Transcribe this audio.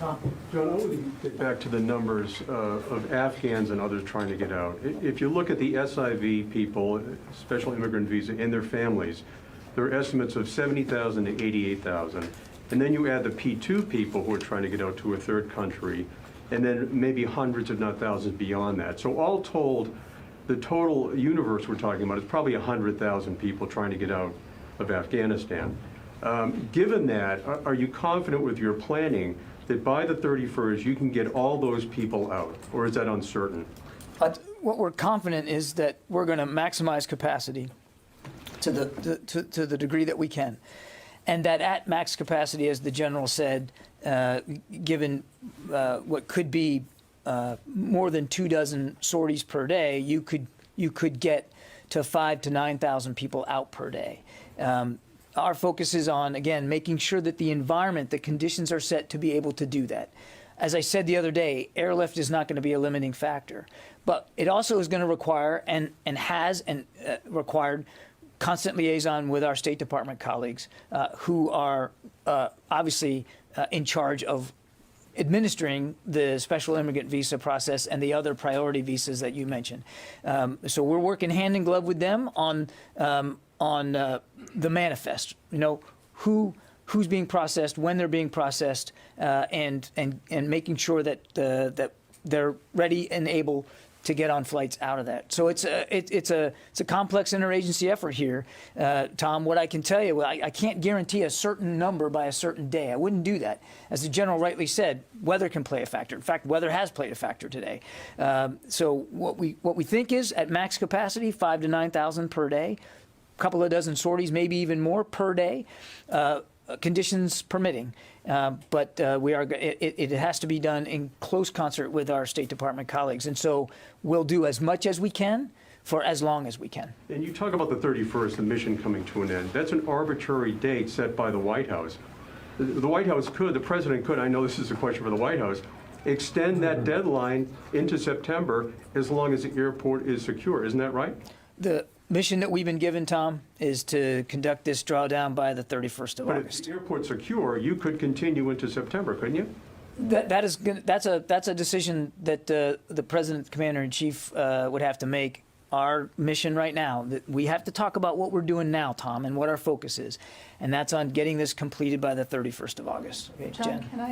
John, I want to get back to the numbers of Afghans and others trying to get out. If you look at the SIV people, special immigrant visa, and their families, there are estimates of 70,000 to 88,000. And then you add the P2 people who are trying to get out to a third country, and then maybe hundreds, if not thousands, beyond that. So all told, the total universe we're talking about is probably 100,000 people trying to get out of Afghanistan. Given that, are you confident with your planning that by the 31st you can get all those people out, or is that uncertain? What we're confident is that we're going to maximize capacity to the degree that we can, and that at max capacity, as the general said, given what could be more than 24 sorties per day, you could get to 5,000 to 9,000 people out per day. Our focus is on, again, making sure that the environment, the conditions are set to be able to do that. As I said the other day, airlift is not going to be a limiting factor, but it also is going to require and has required constant liaison with our State Department colleagues who are obviously in charge of administering the special immigrant visa process and the other priority visas that you mentioned. So we're working hand in glove with them on the manifest. You know, who's being processed, when they're being processed, and making sure that that they're ready and able to get on flights out of that. So it's a complex interagency effort here, Tom. What I can tell you, I can't guarantee a certain number by a certain day. I wouldn't do that. As the general rightly said, weather can play a factor. In fact, weather has played a factor today. So what we think is at max capacity, 5,000 to 9,000 per day, a couple of dozen sorties, maybe even more per day, conditions permitting. But it has to be done in close concert with our State Department colleagues. And so we'll do as much as we can for as long as we can. And you talk about the 31st, the mission coming to an end. That's an arbitrary date set by the White House. The White House could, the president could, I know this is a question for the White House, extend that deadline into September as long as the airport is secure. Isn't that right? The mission that we've been given, Tom, is to conduct this drawdown by the 31st of But August. if the airport's secure, you could continue into September, couldn't you? That's a decision that the President, Commander-in-Chief would have to make. Our mission right now, that we have to talk about what we're doing now, Tom, and what our focus is, and that's on getting this completed by the 31st of August. Okay, John, Jen? can I